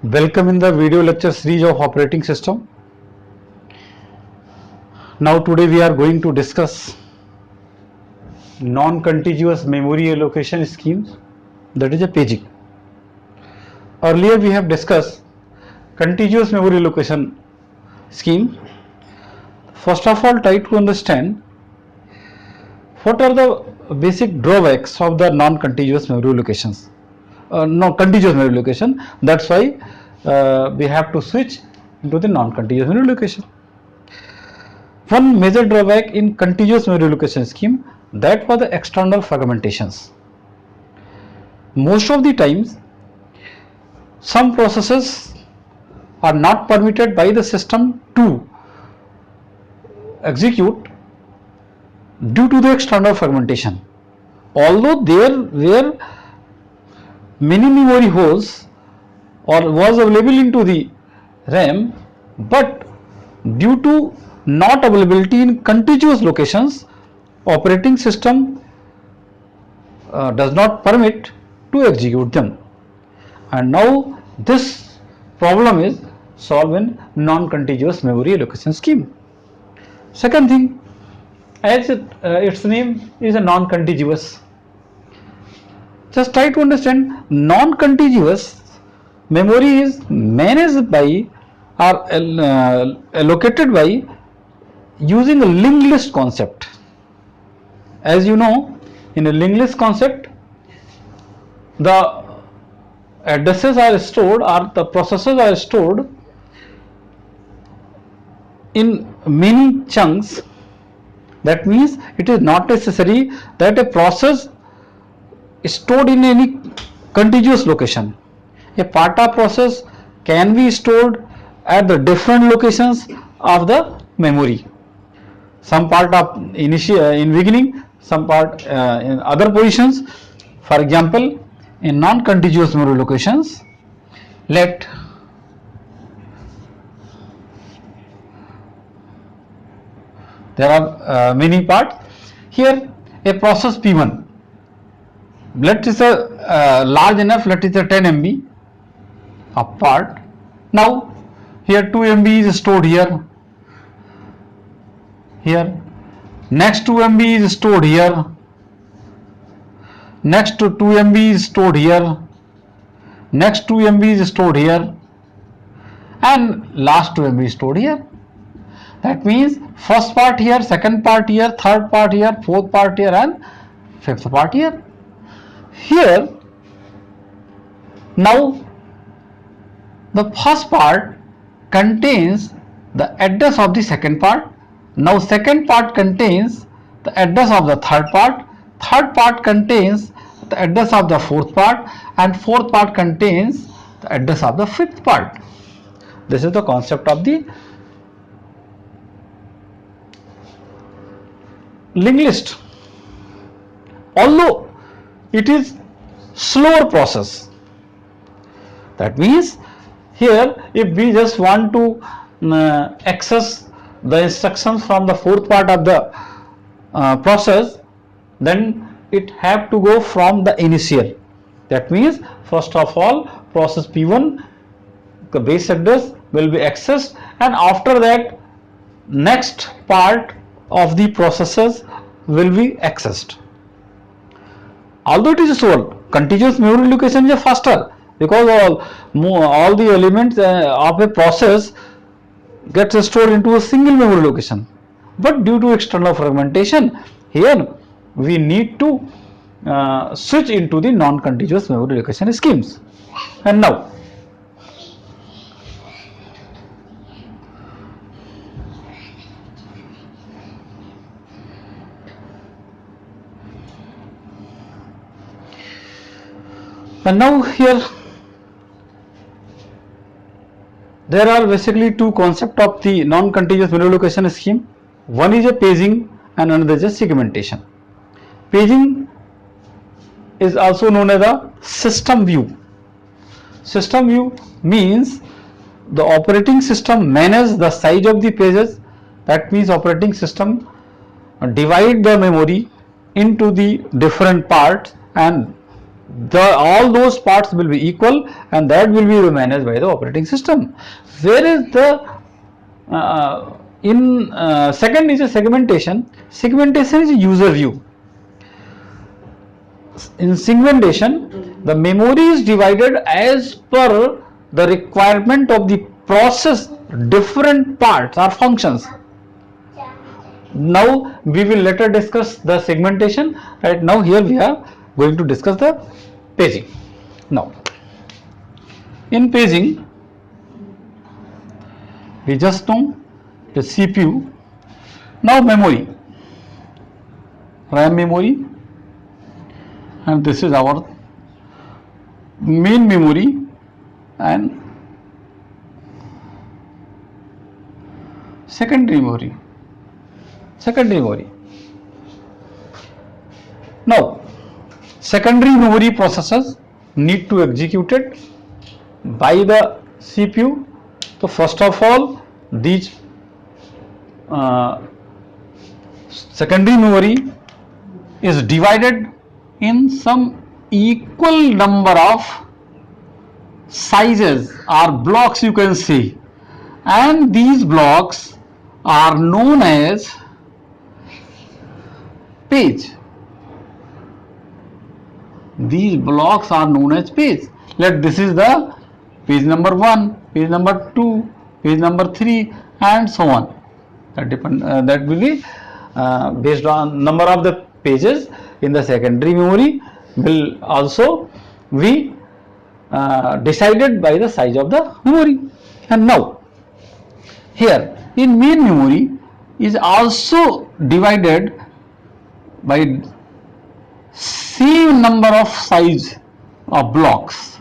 Welcome in the video lecture series of operating system. Now today we are going to discuss non-contiguous memory allocation schemes, that is a paging. Earlier we have discussed contiguous memory allocation scheme. First of all, try to understand what are the basic drawbacks of the non-contiguous memory allocations. Contiguous memory allocation. That's why we have to switch into the non-contiguous memory allocation. One major drawback in contiguous memory allocation scheme, that was the external fragmentations. Most of the times, some processes are not permitted by the system to execute due to the external fragmentation. Although there were many memory holes or was available into the RAM, but due to not availability in contiguous locations, operating system does not permit to execute them. And now this problem is solved in non-contiguous memory allocation scheme. Second thing, as its name is a non-contiguous. Just try to understand, non-contiguous memory is managed by or allocated by using a linked list concept. As you know, in a linked list concept, the addresses are stored or the processes are stored in many chunks. That means it is not necessary that a process is stored in any contiguous location. A PATA process can be stored at the different locations of the memory. Some part of in beginning, some part in other positions. For example, in non-contiguous memory locations, there are many parts. Here a process P1, let is a large enough, let is a 10 MB of part. Now here 2 MB is stored here, next 2 MB is stored here, next to 2 MB is stored here, next 2 MB is stored here, and last 2 MB is stored here. That means first part here, second part here, third part here, fourth part here, and fifth part here. Here, now the first part contains the address of the second part. Now second part contains the address of the third part contains the address of the fourth part, and fourth part contains the address of the fifth part. This is the concept of the linked list. Although it is slower process, that means here if we just want to access the instructions from the fourth part of the process, then it have to go from the initial. That means first of all process P1, the base address will be accessed, and after that next part of the processes will be accessed. Although it is slow, contiguous memory allocation is faster, because all the elements of a process gets stored into a single memory location. But due to external fragmentation, here we need to switch into the non-contiguous memory allocation schemes. And now here there are basically two concepts of the non-contiguous memory allocation scheme. One is a paging and another is a segmentation. Paging is also known as a system view. System view means the operating system manages the size of the pages. That means operating system divide the memory into the different parts and all those parts will be equal, and that will be managed by the operating system. Where is the second is a segmentation. Segmentation is a user view. In segmentation, the memory is divided as per the requirement of the process, different parts or functions. Now we will later discuss the segmentation. Right now here we are going to discuss the paging. Now in paging, we just know the CPU. Now memory, RAM memory, and this is our main memory and secondary memory. Now secondary memory processes need to execute it by the CPU. So first of all, these secondary memory is divided in some equal number of sizes or blocks, you can see, and these blocks are known as page. These blocks are known as page. This is the page number 1, page number 2, page number 3, and so on. That will be based on number of the pages in the secondary memory will also be decided by the size of the memory. And now here in main memory is also divided by same number of size of blocks,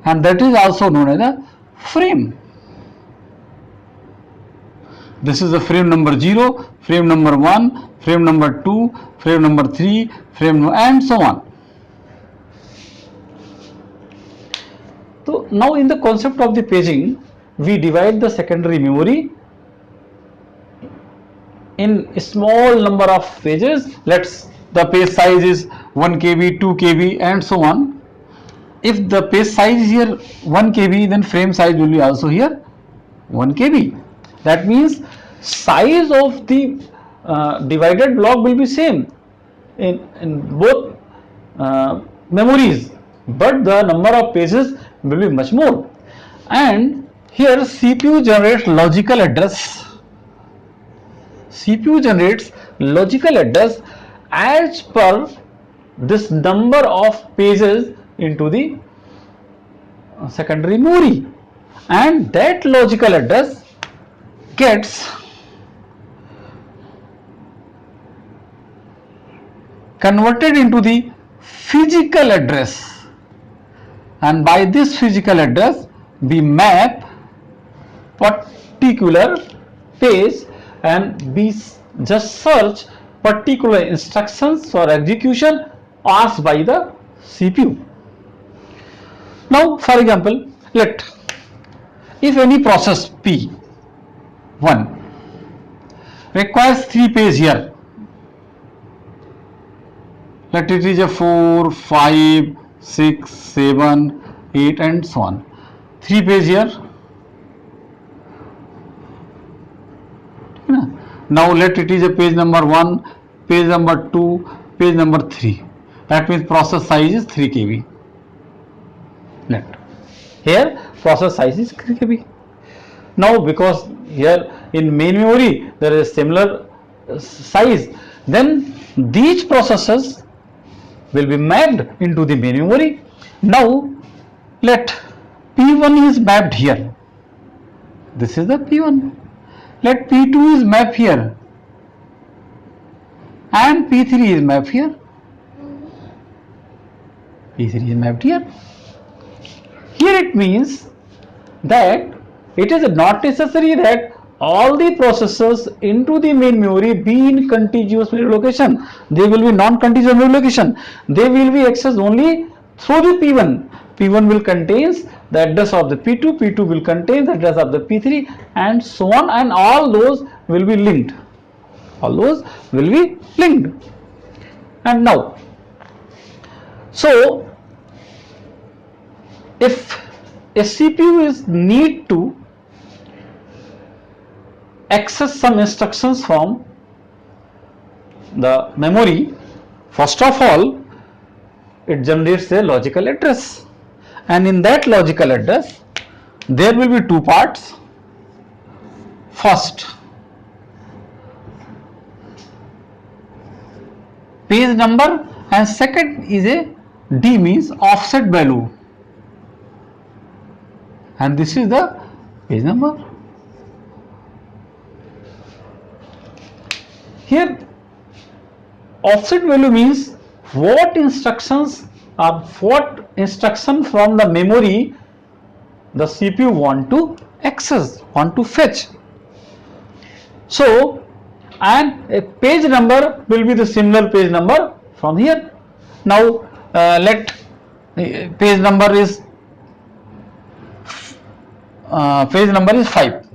and that is also known as a frame. This is the frame number 0, frame number 1, frame number 2, frame number 3, frame, and so on. So now in the concept of the paging, we divide the secondary memory in a small number of pages. The page size is 1 KB, 2 KB, and so on. If the page size is here 1 KB, then frame size will be also here 1 KB. That means size of the divided block will be same in both memories, but the number of pages will be much more. And here CPU generates logical address. CPU generates logical address as per this number of pages into the secondary memory, and that logical address gets converted into the physical address, and by this physical address we map particular page and we just search particular instructions for execution asked by the CPU. Now for example, if any process P1 requires 3 pages here, it is a 4, 5, 6, 7, 8 and so on. 3 pages here. Now it is a page number 1, page number 2, page number 3. That means process size is 3 KB. Here process size is 3 KB. Now because here in main memory there is similar size, then these processes will be mapped into the main memory. Now let P1 is mapped here. This is the P1. Let P2 is mapped here and P3 is mapped here. P3 is mapped here. Here it means that it is not necessary that all the processes into the main memory be in contiguous memory location. They will be non-contiguous memory location. They will be accessed only through the P1. P1 will contains the address of the P2, P2 will contain the address of the P3 and so on, and all those will be linked. All those will be linked. And now, so if a CPU is need to access some instructions from the memory, first of all it generates a logical address, and in that logical address there will be two parts. First, page number, and second is a D, means offset value, and this is the page number. Here offset value means what instructions or what instruction from the memory the CPU want to access, want to fetch. So, and a page number will be the similar page number from here. Now let page number is 5,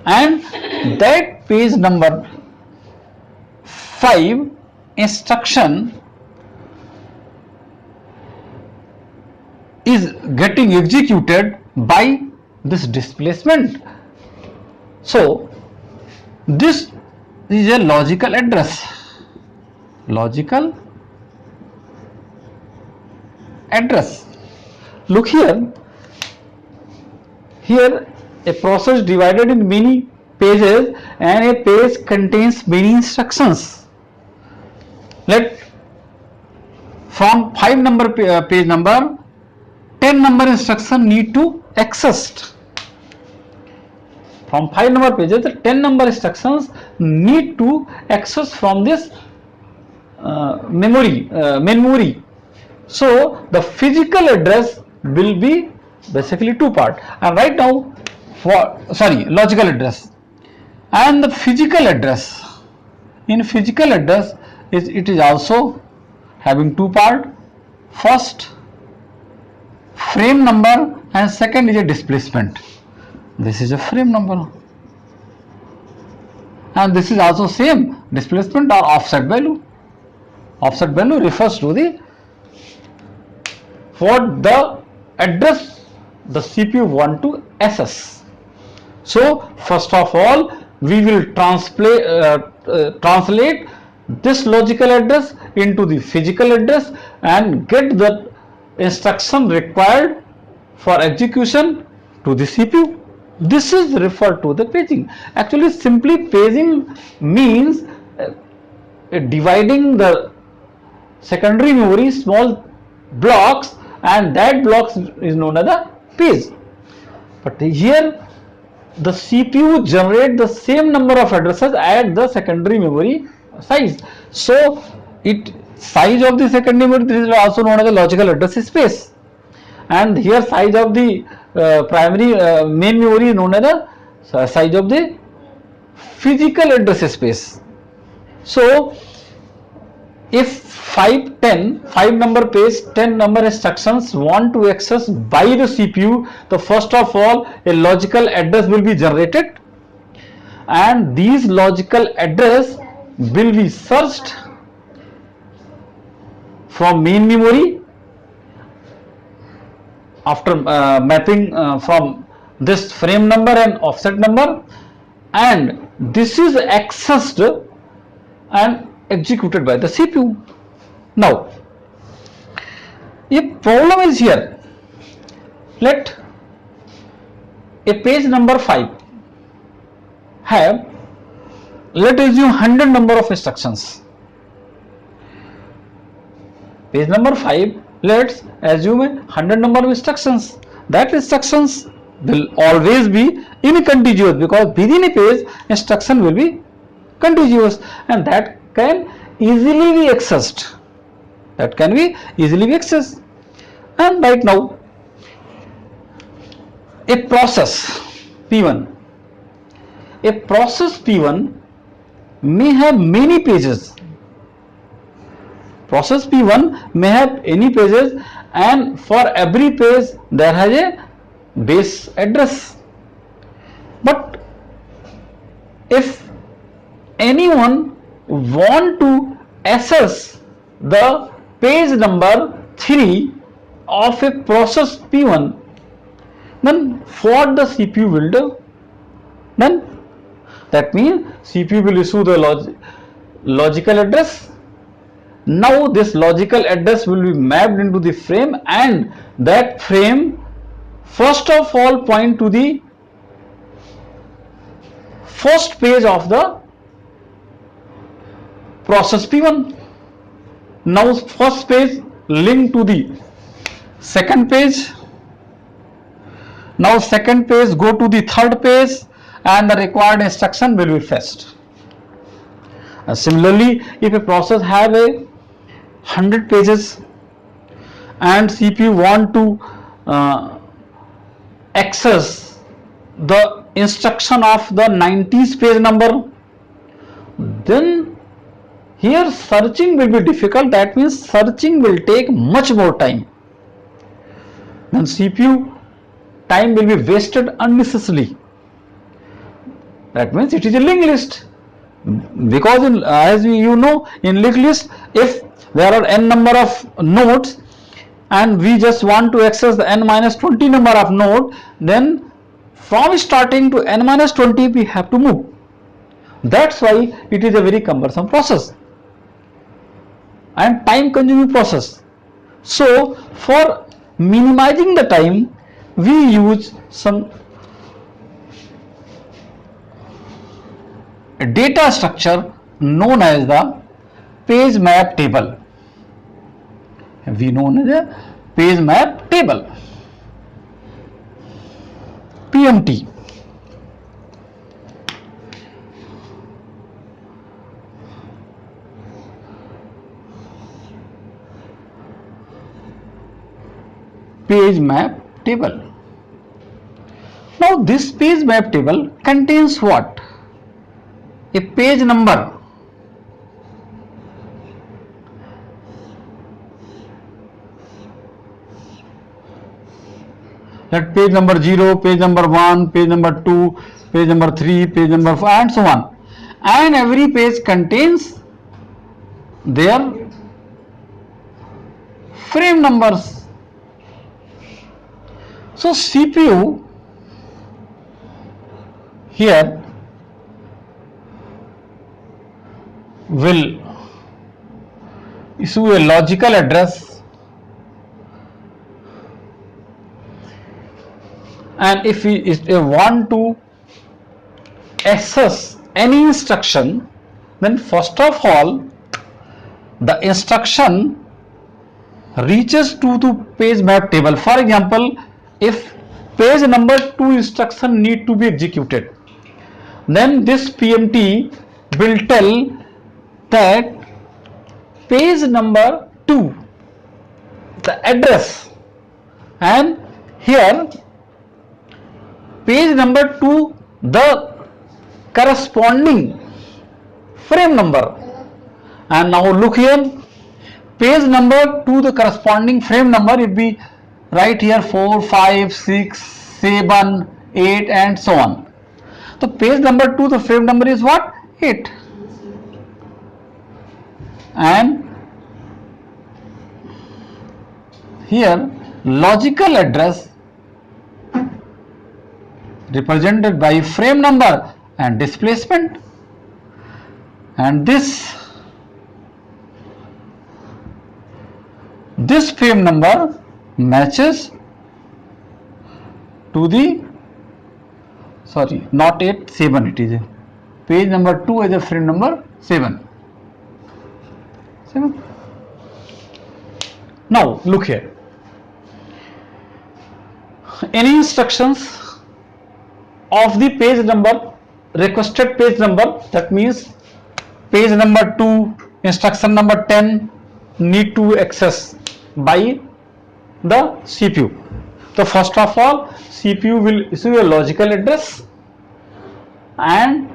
and that page number 5 instruction is getting executed by this displacement. So this is a logical address, logical address. Look here, a process divided in many pages, and a page contains many instructions. Let from 5 number page number 10 number instruction need to accessed. From 5 number pages, the 10 number instructions need to access from this memory. So the physical address will be basically two part, and right now logical address and the physical address. In physical address it is also having two part. First, frame number, and second is a displacement. This is a frame number, and this is also same displacement or offset value. Offset value refers to the what the address the CPU want to access. So first of all we will translate this logical address into the physical address and get the instruction required for execution to the CPU. This is referred to the paging. Actually, simply paging means dividing the secondary memory small blocks, and that blocks is known as the page. But here the CPU generate the same number of addresses at the secondary memory size. So it size of the secondary memory, this is also known as the logical address space, and here size of the primary main memory is known as the size of the physical address space. So if 5 number page 10 number instructions want to access by the CPU, the first of all a logical address will be generated, and these logical address will be searched from main memory after mapping from this frame number and offset number, and this is accessed and executed by the CPU. Now a problem is here. Let a page number 5 have, let us assume 100 number of instructions. Page number 5, let's assume 100 number of instructions. That instructions will always be in contiguous, because within a page instruction will be contiguous, and that can easily be accessed. And right now a process P1 may have many pages. Process P1 may have any pages, and for every page there has a base address. But if anyone want to access the page number 3 of a process P1, then what the CPU will do? Then that means CPU will issue the logical address. Now this logical address will be mapped into the frame, and that frame first of all point to the first page of the process P1. Now first page link to the second page. Now second page go to the third page, and the required instruction will be fetched. Similarly, if a process have a 100 pages and CPU want to access the instruction of the 90th page number, then here searching will be difficult. That means searching will take much more time. Then CPU time will be wasted unnecessarily. That means it is a linked list, because as you know, in linked list, if there are n number of nodes and we just want to access the n-20 number of node, then from starting to n-20 we have to move. That's why it is a very cumbersome process and time consuming process. So for minimizing the time, we use some data structure known as the page map table. We known as a page map table, PMT. Page map table. Now this page map table contains what? A page number. That page number 0, page number 1, page number 2, page number 3, page number 4, and so on. And every page contains their frame numbers. So CPU here will issue a logical address, and if we want to access any instruction, then first of all the instruction reaches to the page map table. For example, if page number 2 instruction need to be executed, then this PMT will tell that page number 2, the address, and here page number 2, the corresponding frame number. And now look here, page number 2, the corresponding frame number will be right here 4, 5, 6, 7, 8 and so on. So page number 2, the frame number is what? 8. And here logical address represented by frame number and displacement, and this frame number matches to the, sorry, not 8, 7, it is a page number 2 is a frame number 7. Now look here, any instructions of the page number, requested page number, that means page number 2, instruction number 10 need to access by the CPU. So first of all CPU will issue a logical address, and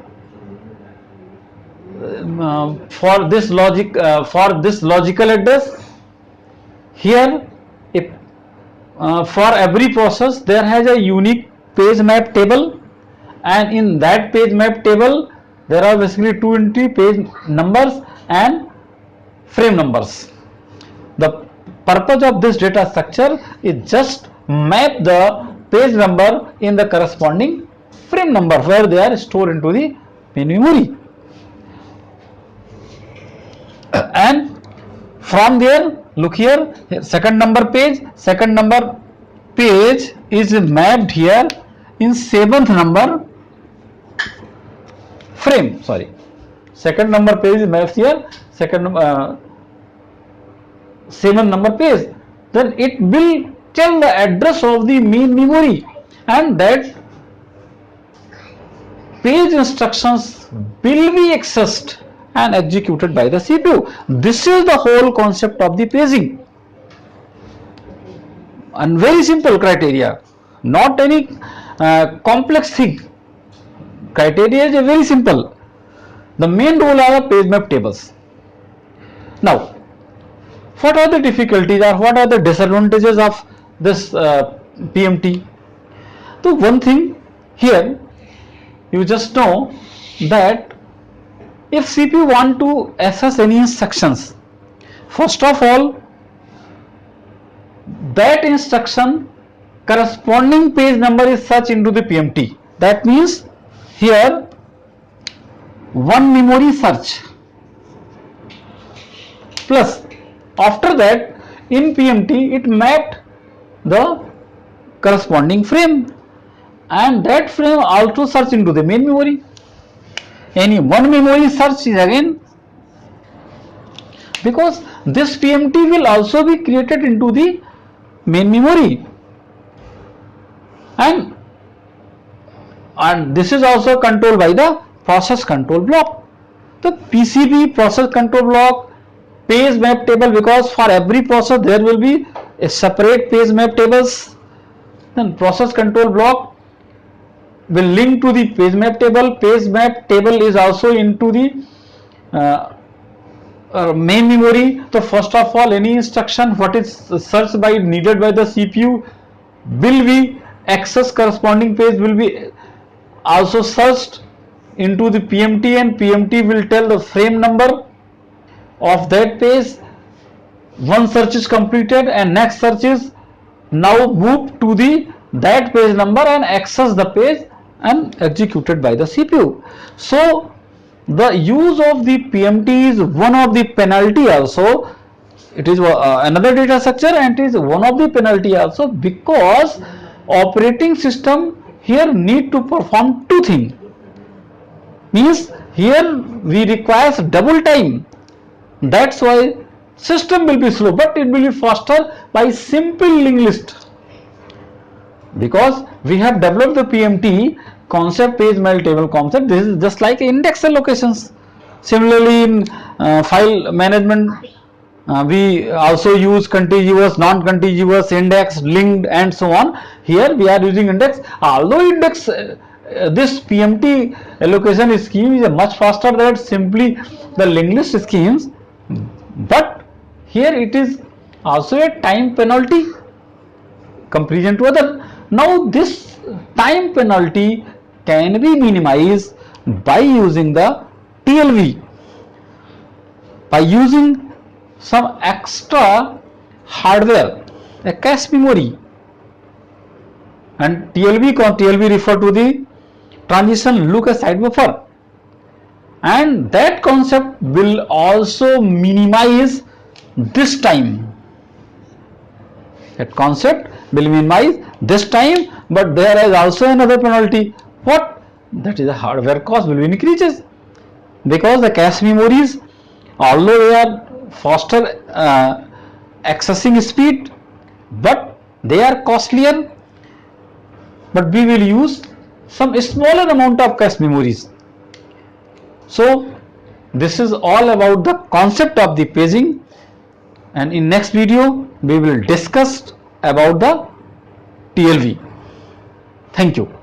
for this logical address, here if for every process there has a unique page map table, and in that page map table there are basically 2 entry, page numbers and frame numbers. The purpose of this data structure is just map the page number in the corresponding frame number where they are stored into the main memory. And from there, look here, second number page is mapped here in 7th number frame. Sorry, second number page is mapped here, 7th number page. Then it will tell the address of the main memory, and that page instructions will be accessed and executed by the CPU. This is the whole concept of the paging, and very simple criteria, not any complex thing. Criteria is very simple. The main rule are page map tables. Now, what are the difficulties or what are the disadvantages of this PMT? So one thing here, you just know that if CPU want to access any instructions, first of all, that instruction corresponding page number is searched into the PMT. That means here one memory search, plus after that in PMT it mapped the corresponding frame, and that frame also search into the main memory. Any one memory search is again, because this PMT will also be created into the main memory, and this is also controlled by the process control block. The PCB process control block, page map table, because for every process there will be a separate page map tables. Then process control block will link to the page map table. Page map table is also into the main memory. So first of all, any instruction what is searched by needed by the CPU will be access corresponding page will be also searched into the PMT, and PMT will tell the frame number of that page. One search is completed and next search is now moved to the that page number and access the page and executed by the CPU. So the use of the PMT is one of the penalty also. It is another data structure and it is one of the penalty also, because operating system here need to perform two things. Means here we requires double time. That's why system will be slow, but it will be faster by simple linked list, because we have developed the PMT concept, page map table concept. This is just like index allocations. Similarly, in file management, we also use contiguous, non-contiguous, index, linked, and so on. Here we are using index. Although index, this PMT allocation scheme is much faster than simply the linked list schemes, but here it is also a time penalty comparison to other. Now this time penalty can be minimized by using the TLV, by using some extra hardware, a cache memory, and TLV refer to the transition look aside buffer, and that concept will also minimize this time. That concept will minimize this time, but there is also another penalty. What? That is the hardware cost will be increases, because the cache memories, although they are faster accessing speed, but they are costlier, but we will use some smaller amount of cache memories. So this is all about the concept of the paging, and in next video we will discuss about the TLV. Thank you.